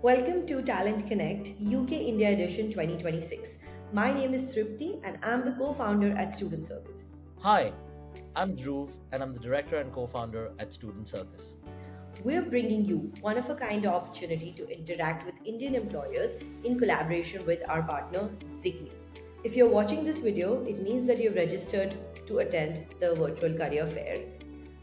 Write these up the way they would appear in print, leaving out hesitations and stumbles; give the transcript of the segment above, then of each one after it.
Welcome to Talent Connect UK India Edition 2026. My name is Tripti and I'm the co founder at Student Service. Hi, I'm Dhruv and I'm the director and co founder at Student Circus. We're bringing you one of a kind opportunity to interact with Indian employers in collaboration with our partner Zigni. If you're watching this video, it means that you've registered to attend the virtual career fair.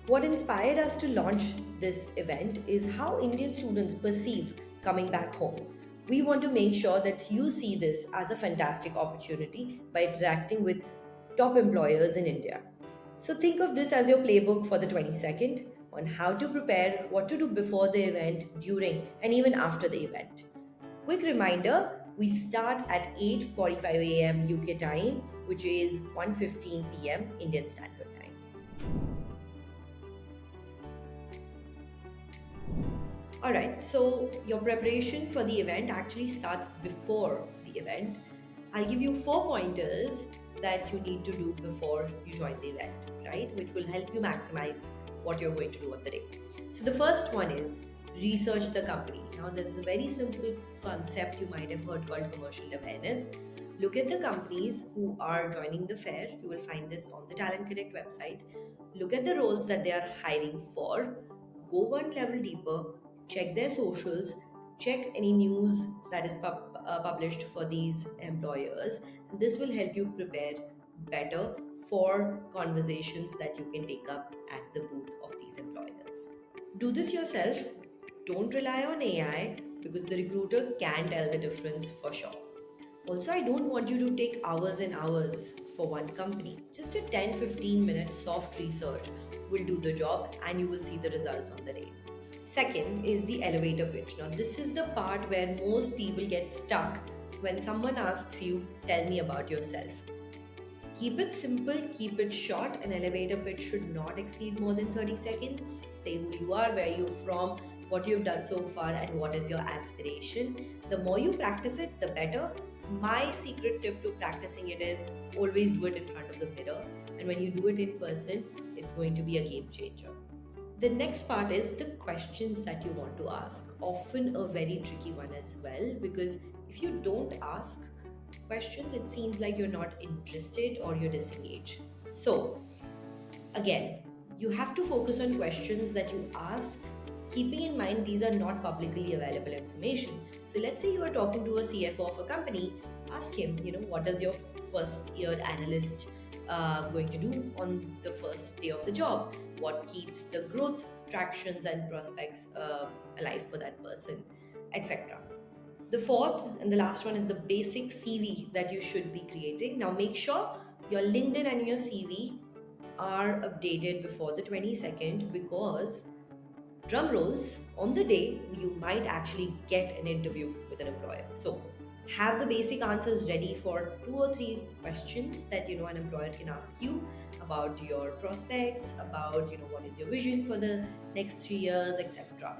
What inspired us to launch this event is how Indian students perceive coming back home. We want to make sure that you see this as a fantastic opportunity by interacting with top employers in India. So think of this as your playbook for the 22nd on how to prepare, what to do before the event, during, and even after the event. Quick reminder, we start at 8:45 a.m. UK time, which is 1:15 p.m. Indian Standard Time. All right, so your preparation for the event actually starts before the event. I'll give you 4 pointers that you need to do before you join the event, right? Which will help you maximize what you're going to do on the day. So, the first one is research the company. Now, there's a very simple concept you might have heard called commercial awareness. Look at the companies who are joining the fair. You will find this on the Talent Connect website. Look at the roles that they are hiring for. Go one level deeper, check their socials, check any news that is published for these employers. This will help you prepare better for conversations that you can take up at the booth of these employers. Do this yourself. Don't rely on AI because the recruiter can tell the difference for sure. Also, I don't want you to take hours and hours for one company. Just a 10-15 minute soft research will do the job and you will see the results on the day. Second is the elevator pitch. Now, this is the part where most people get stuck when someone asks you, tell me about yourself. Keep it simple, keep it short. An elevator pitch should not exceed more than 30 seconds. Say who you are, where you're from, what you've done so far, and what is your aspiration. The more you practice it, the better. My secret tip to practicing it is always do it in front of the mirror. And when you do it in person, it's going to be a game changer. The next part is the questions that you want to ask. Often a very tricky one as well, because if you don't ask questions, it seems like you're not interested or you're disengaged. So, again, you have to focus on questions that you ask, keeping in mind these are not publicly available information. So, let's say you are talking to a CFO of a company, ask him, what does your first year analyst going to do on the first day of the job? What keeps the growth tractions and prospects alive for that person, etc. The fourth and the last one is the basic CV that you should be creating. Now, make sure your LinkedIn and your CV are updated before the 22nd because drum rolls, on the day you might actually get an interview with an employer. So have the basic answers ready for 2 or 3 questions that an employer can ask you about your prospects, about what is your vision for the next 3 years, etc.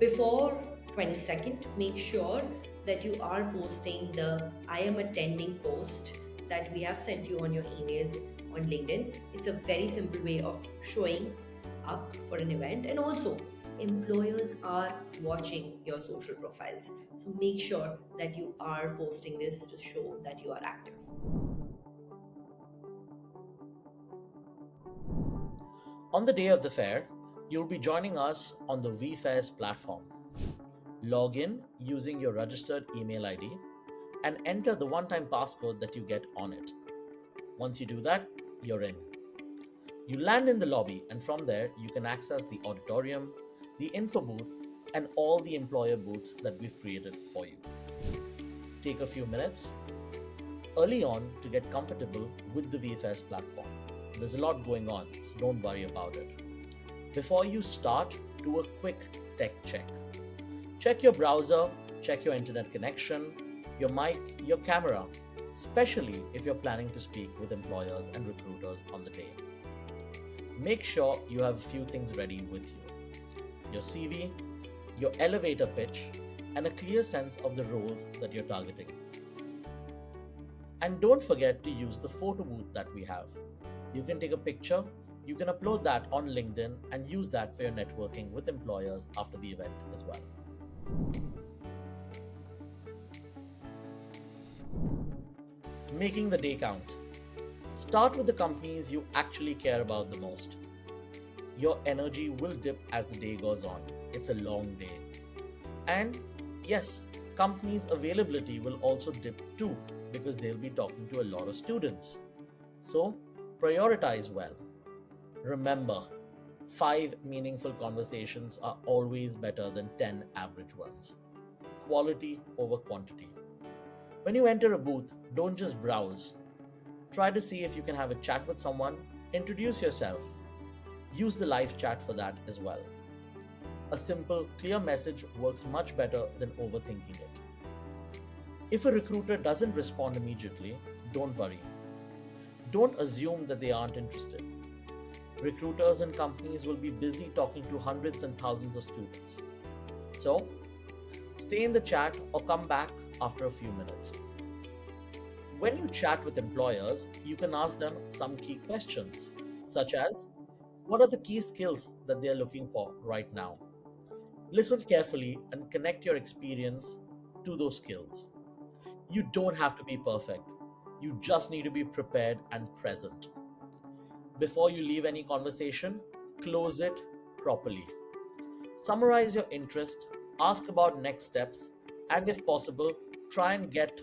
Before 22nd, make sure that you are posting the I am attending post that we have sent you on your emails on LinkedIn. It's a very simple way of showing up for an event, and also employers are watching your social profiles. So make sure that you are posting this to show that you are active. On the day of the fair, you'll be joining us on the VFairs platform. Log in using your registered email ID and enter the one-time passcode that you get on it. Once you do that, you're in. You land in the lobby, and from there, you can access the auditorium, the info booth, and all the employer booths that we've created for you. Take a few minutes early on to get comfortable with the VFS platform. There's a lot going on, so don't worry about it. Before you start, do a quick tech check. Check your browser, check your internet connection, your mic, your camera, especially if you're planning to speak with employers and recruiters on the day. Make sure you have a few things ready with you: your CV, your elevator pitch, and a clear sense of the roles that you're targeting. And don't forget to use the photo booth that we have. You can take a picture, you can upload that on LinkedIn and use that for your networking with employers after the event as well. Making the day count. Start with the companies you actually care about the most. Your energy will dip as the day goes on. It's a long day. And yes, companies' availability will also dip too because they'll be talking to a lot of students. So, prioritize well. Remember, 5 meaningful conversations are always better than 10 average ones. Quality over quantity. When you enter a booth, don't just browse. Try to see if you can have a chat with someone, introduce yourself. Use the live chat for that as well. A simple, clear message works much better than overthinking it. If a recruiter doesn't respond immediately, don't worry. Don't assume that they aren't interested. Recruiters and companies will be busy talking to hundreds and thousands of students. So, stay in the chat or come back after a few minutes. When you chat with employers, you can ask them some key questions, such as what are the key skills that they are looking for right now? Listen carefully and connect your experience to those skills. You don't have to be perfect, you just need to be prepared and present. Before you leave any conversation, close it properly. Summarize your interest, ask about next steps, and if possible, try and get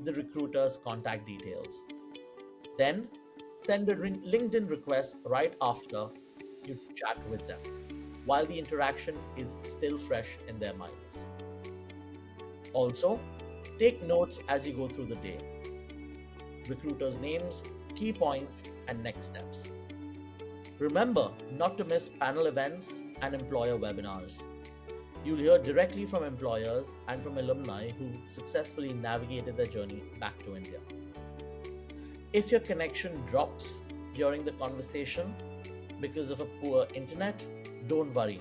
the recruiter's contact details. Then, send a LinkedIn request right after you chat with them, while the interaction is still fresh in their minds. Also, take notes as you go through the day. Recruiters' names, key points, and next steps. Remember not to miss panel events and employer webinars. You'll hear directly from employers and from alumni who successfully navigated their journey back to India. If your connection drops during the conversation because of a poor internet, don't worry.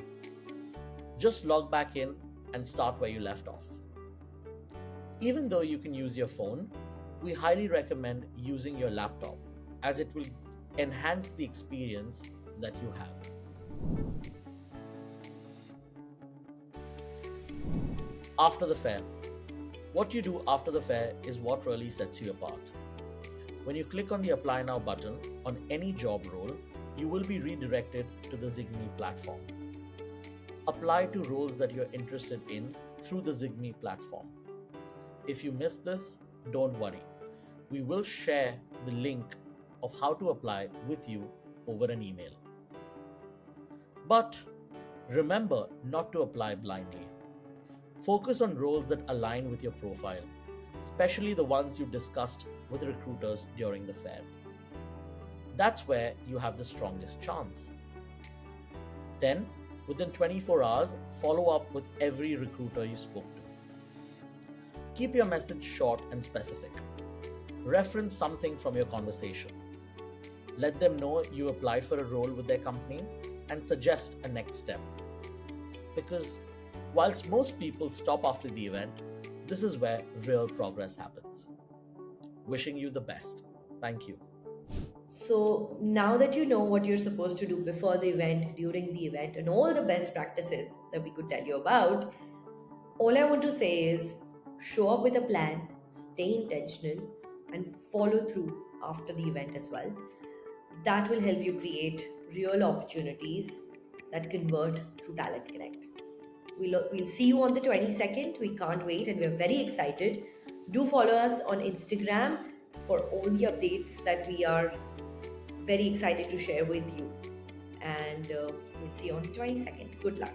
Just log back in and start where you left off. Even though you can use your phone, we highly recommend using your laptop as it will enhance the experience that you have. After the fair. What you do after the fair is what really sets you apart. When you click on the Apply Now button on any job role, you will be redirected to the Zigme platform. Apply to roles that you're interested in through the Zigme platform. If you miss this, don't worry. We will share the link of how to apply with you over an email. But remember not to apply blindly. Focus on roles that align with your profile, especially the ones you discussed with recruiters during the fair. That's where you have the strongest chance. Then, within 24 hours, follow up with every recruiter you spoke to. Keep your message short and specific. Reference something from your conversation. Let them know you applied for a role with their company and suggest a next step. Because whilst most people stop after the event, this is where real progress happens. Wishing you the best. Thank you. So now that you know what you're supposed to do before the event, during the event, and all the best practices that we could tell you about, all I want to say is show up with a plan, stay intentional, and follow through after the event as well. That will help you create real opportunities that convert through Talent Connect. We'll see you on the 22nd. We can't wait and we're very excited. Do follow us on Instagram for all the updates that we are very excited to share with you. And we'll see you on the 22nd. Good luck.